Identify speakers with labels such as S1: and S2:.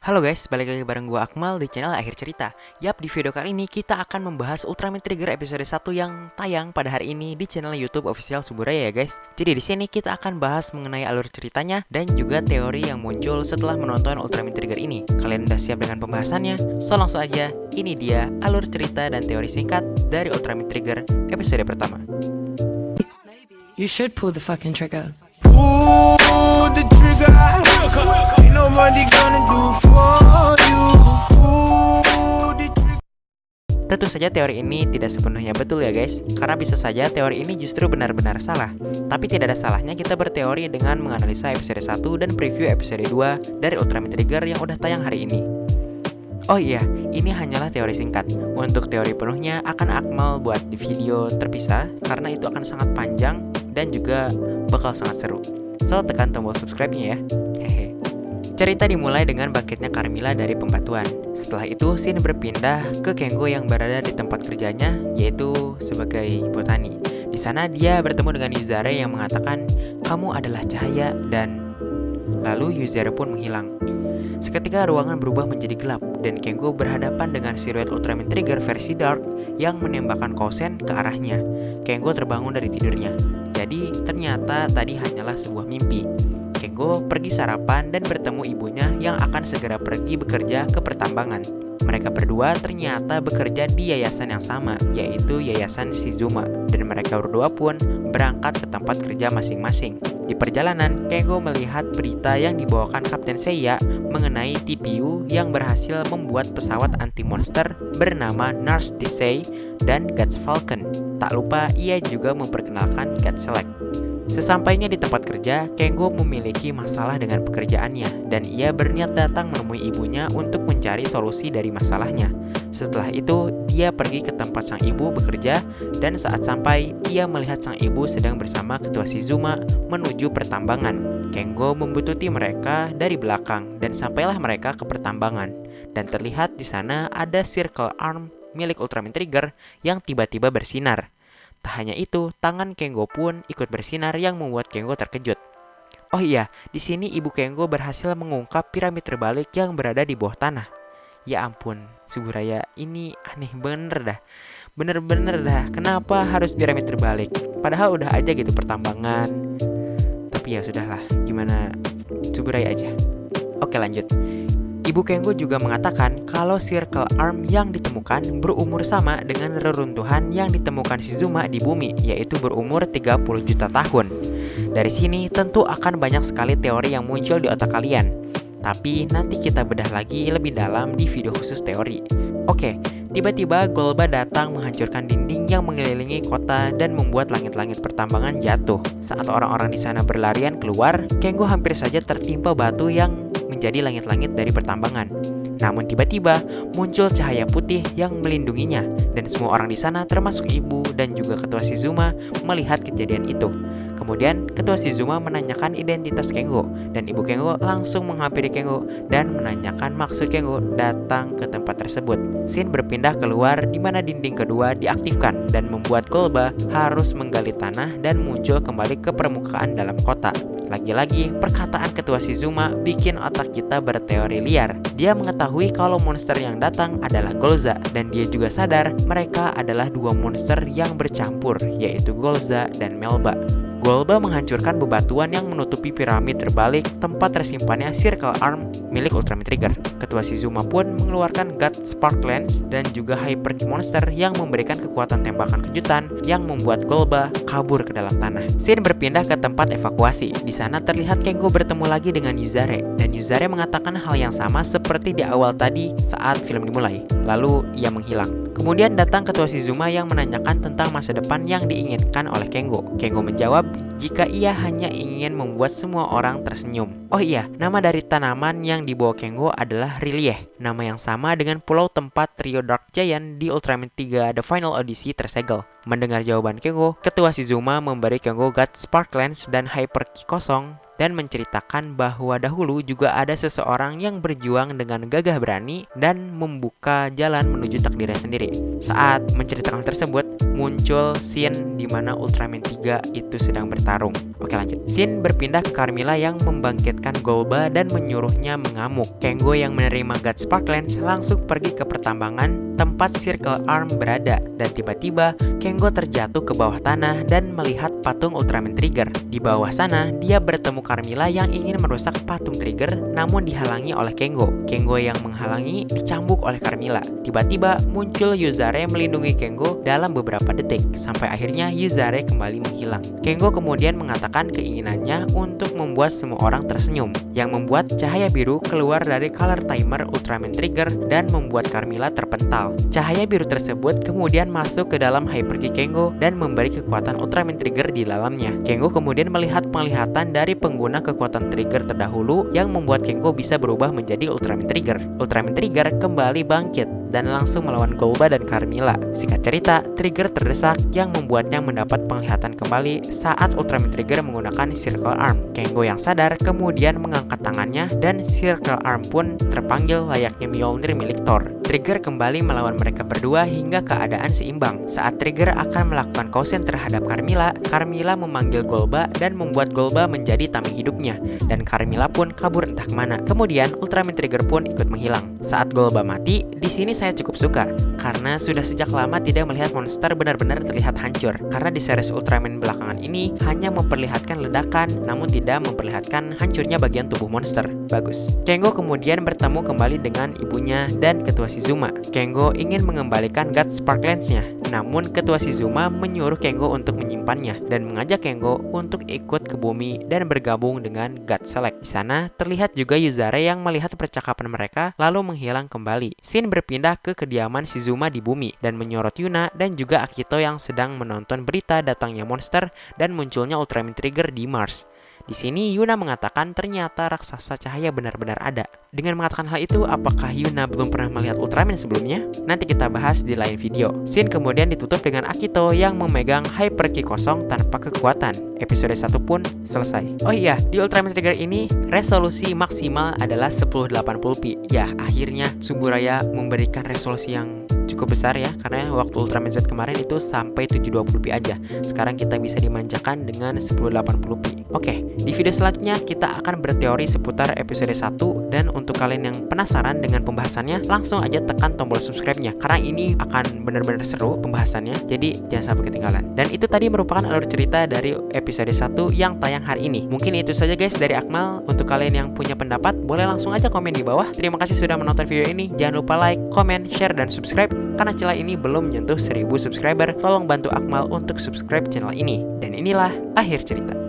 S1: Halo guys, balik lagi bareng gua Akmal di channel Akhir Cerita. Yap, di video kali ini kita akan membahas Ultraman Trigger episode 1 yang tayang pada hari ini di channel YouTube official Suburaya ya guys. Jadi di sini kita akan bahas mengenai alur ceritanya dan juga teori yang muncul setelah menonton Ultraman Trigger ini. Kalian udah siap dengan pembahasannya? So langsung aja, ini dia alur cerita dan teori singkat dari Ultraman Trigger episode pertama.
S2: You should pull the fucking trigger.
S3: Pull the trigger. Ain't nobody gonna do for you. Pull the trigger.
S1: Tentu saja teori ini tidak sepenuhnya betul ya guys, karena bisa saja teori ini justru benar-benar salah. Tapi tidak ada salahnya kita berteori dengan menganalisa episode 1 dan preview episode 2 dari Ultraman Trigger yang udah tayang hari ini. Oh iya, ini hanyalah teori singkat. Untuk teori penuhnya akan Akmal buat di video terpisah, karena itu akan sangat panjang dan juga bakal sangat seru. So tekan tombol subscribe-nya ya. Hehe. Cerita dimulai dengan bangkitnya Carmilla dari pembatuan. Setelah itu, scene berpindah ke Kengo yang berada di tempat kerjanya, yaitu sebagai botani. Di sana dia bertemu dengan Yuzare yang mengatakan, "Kamu adalah cahaya," dan lalu Yuzare pun menghilang. Seketika ruangan berubah menjadi gelap dan Kengo berhadapan dengan siluet Ultraman Trigger versi Dark yang menembakkan Kousen ke arahnya. Kengo terbangun dari tidurnya. Jadi ternyata tadi hanyalah sebuah mimpi. Kengo pergi sarapan dan bertemu ibunya yang akan segera pergi bekerja ke pertambangan. Mereka berdua ternyata bekerja di yayasan yang sama, yaitu Yayasan Shizuma, dan mereka berdua pun berangkat ke tempat kerja masing-masing. Di perjalanan, Kengo melihat berita yang dibawakan Kapten Seiya mengenai TPU yang berhasil membuat pesawat anti-monster bernama Nurse Tisei dan Guts Falcon. Tak lupa, ia juga memperkenalkan Guts Select. Sesampainya di tempat kerja, Kengo memiliki masalah dengan pekerjaannya dan ia berniat datang menemui ibunya untuk mencari solusi dari masalahnya. Setelah itu, dia pergi ke tempat sang ibu bekerja dan saat sampai, ia melihat sang ibu sedang bersama ketua Shizuma menuju pertambangan. Kengo membuntuti mereka dari belakang dan sampailah mereka ke pertambangan. Dan terlihat di sana ada circle arm milik Ultraman Trigger yang tiba-tiba bersinar. Tak hanya itu, tangan Kengo pun ikut bersinar yang membuat Kengo terkejut. Oh iya, di sini ibu Kengo berhasil mengungkap piramid terbalik yang berada di bawah tanah. Ya ampun, Suburaya, ini aneh bener dah. Bener-bener dah, kenapa harus piramid terbalik? Padahal udah aja gitu pertambangan. Tapi ya sudahlah, gimana Suburaya aja. Oke lanjut. Ibu Kengo juga mengatakan kalau circle arm yang ditemukan berumur sama dengan reruntuhan yang ditemukan Shizuma di bumi, yaitu berumur 30 juta tahun. Dari sini tentu akan banyak sekali teori yang muncul di otak kalian. Tapi nanti kita bedah lagi lebih dalam di video khusus teori. Oke, tiba-tiba Golba datang menghancurkan dinding yang mengelilingi kota dan membuat langit-langit pertambangan jatuh. Saat orang-orang di sana berlarian keluar, Kengo hampir saja tertimpa batu yang menjadi langit-langit dari pertambangan. Namun tiba-tiba muncul cahaya putih yang melindunginya dan semua orang di sana termasuk ibu dan juga ketua Shizuma melihat kejadian itu. Kemudian ketua Shizuma menanyakan identitas Kengo dan ibu Kengo langsung menghampiri Kengo dan menanyakan maksud Kengo datang ke tempat tersebut. Scene berpindah keluar di mana dinding kedua diaktifkan dan membuat Golba harus menggali tanah dan muncul kembali ke permukaan dalam kota. Lagi-lagi, perkataan ketua Shizuma bikin otak kita berteori liar. Dia mengetahui kalau monster yang datang adalah Golza, dan dia juga sadar mereka adalah dua monster yang bercampur, yaitu Golza dan Melba. Golba menghancurkan bebatuan yang menutupi piramid terbalik tempat tersimpannya circle arm milik Ultraman Trigger. Ketua Shizuma pun mengeluarkan God Spark Lens dan juga Hyper Ki Monster yang memberikan kekuatan tembakan kejutan yang membuat Golba kabur ke dalam tanah. Scene berpindah ke tempat evakuasi. Di sana terlihat Kengo bertemu lagi dengan Yuzare dan Yuzare mengatakan hal yang sama seperti di awal tadi saat film dimulai. Lalu ia menghilang. Kemudian datang ketua Shizuma yang menanyakan tentang masa depan yang diinginkan oleh Kengo. Kengo menjawab jika ia hanya ingin membuat semua orang tersenyum. Oh iya, nama dari tanaman yang dibawa Kengo adalah Rillieh, nama yang sama dengan pulau tempat trio Dark Giant di Ultraman 3 The Final Odyssey tersegel. Mendengar jawaban Kengo, ketua Shizuma memberi Kengo God Spark Lens dan Hyper Ki kosong dan menceritakan bahwa dahulu juga ada seseorang yang berjuang dengan gagah berani dan membuka jalan menuju takdirnya sendiri. Saat menceritakan tersebut, muncul scene di mana Ultraman 3 itu sedang bertarung. Oke lanjut. Scene berpindah ke Carmilla yang membangkitkan Golba dan menyuruhnya mengamuk. Kengo yang menerima God Sparklance langsung pergi ke pertambangan tempat Circle Arm berada, dan tiba-tiba Kengo terjatuh ke bawah tanah dan melihat patung Ultraman Trigger. Di bawah sana dia bertemu Carmilla yang ingin merusak patung Trigger namun dihalangi oleh Kengo. Kengo yang menghalangi dicambuk oleh Carmilla. Tiba-tiba muncul Yuzare melindungi Kengo dalam beberapa detik sampai akhirnya Yuzare kembali menghilang. Kengo kemudian mengatakan keinginannya untuk membuat semua orang tersenyum, yang membuat cahaya biru keluar dari color timer Ultraman Trigger dan membuat Carmilla terpental. Cahaya biru tersebut kemudian masuk ke dalam Hyper Ki Kengo dan memberi kekuatan Ultraman Trigger di dalamnya. Kengo kemudian melihat penglihatan dari pengguna kekuatan Trigger terdahulu yang membuat Kengo bisa berubah menjadi Ultraman Trigger. Ultraman Trigger kembali bangkit dan langsung melawan Golba dan Carmilla. Singkat cerita, Trigger terdesak yang membuatnya mendapat penglihatan kembali saat Ultraman Trigger menggunakan Circle Arm. Kengo yang sadar kemudian mengangkat tangannya dan Circle Arm pun terpanggil layaknya Mjolnir milik Thor. Trigger kembali melawan mereka berdua hingga keadaan seimbang. Saat Trigger akan melakukan Kosen terhadap Carmilla, Carmilla memanggil Golba dan membuat Golba menjadi tameng hidupnya, dan Carmilla pun kabur entah kemana. Kemudian Ultraman Trigger pun ikut menghilang. Saat Golba mati, di sini saya cukup suka karena sudah sejak lama tidak melihat monster benar-benar terlihat hancur. Karena di series Ultraman belakangan ini hanya memperlihatkan ledakan namun tidak memperlihatkan hancurnya bagian tubuh monster. Bagus. Kengo kemudian bertemu kembali dengan ibunya dan ketua Shizuma. Kengo ingin mengembalikan God Sparklance-nya, namun ketua Shizuma menyuruh Kengo untuk menyimpannya dan mengajak Kengo untuk ikut ke bumi dan bergabung dengan God Select. Di sana terlihat juga Yuzare yang melihat percakapan mereka lalu menghilang kembali. Scene berpindah ke kediaman Shizuma di bumi dan menyorot Yuna dan juga Akito yang sedang menonton berita datangnya monster dan munculnya Ultraman Trigger di Mars. Di sini Yuna mengatakan ternyata raksasa cahaya benar-benar ada. Dengan mengatakan hal itu, apakah Yuna belum pernah melihat Ultraman sebelumnya? Nanti kita bahas di lain video. Scene kemudian ditutup dengan Akito yang memegang Hyper Ki kosong tanpa kekuatan. Episode 1 pun selesai. Oh iya, di Ultraman Trigger ini resolusi maksimal adalah 1080p. Ya, akhirnya Tsuburaya memberikan resolusi yang cukup besar ya, karena waktu Ultraman Z kemarin itu sampai 720p aja. Sekarang kita bisa dimanjakan dengan 1080p. Oke, di video selanjutnya kita akan berteori seputar episode 1, dan untuk kalian yang penasaran dengan pembahasannya, langsung aja tekan tombol subscribe-nya karena ini akan benar-benar seru pembahasannya. Jadi jangan sampai ketinggalan. Dan itu tadi merupakan alur cerita dari episode 1 yang tayang hari ini. Mungkin itu saja guys dari Akmal. Untuk kalian yang punya pendapat, boleh langsung aja komen di bawah. Terima kasih sudah menonton video ini. Jangan lupa like, comment, share, dan subscribe. Karena channel ini belum menyentuh 1000 subscriber, tolong bantu Akmal untuk subscribe channel ini. Dan inilah akhir cerita.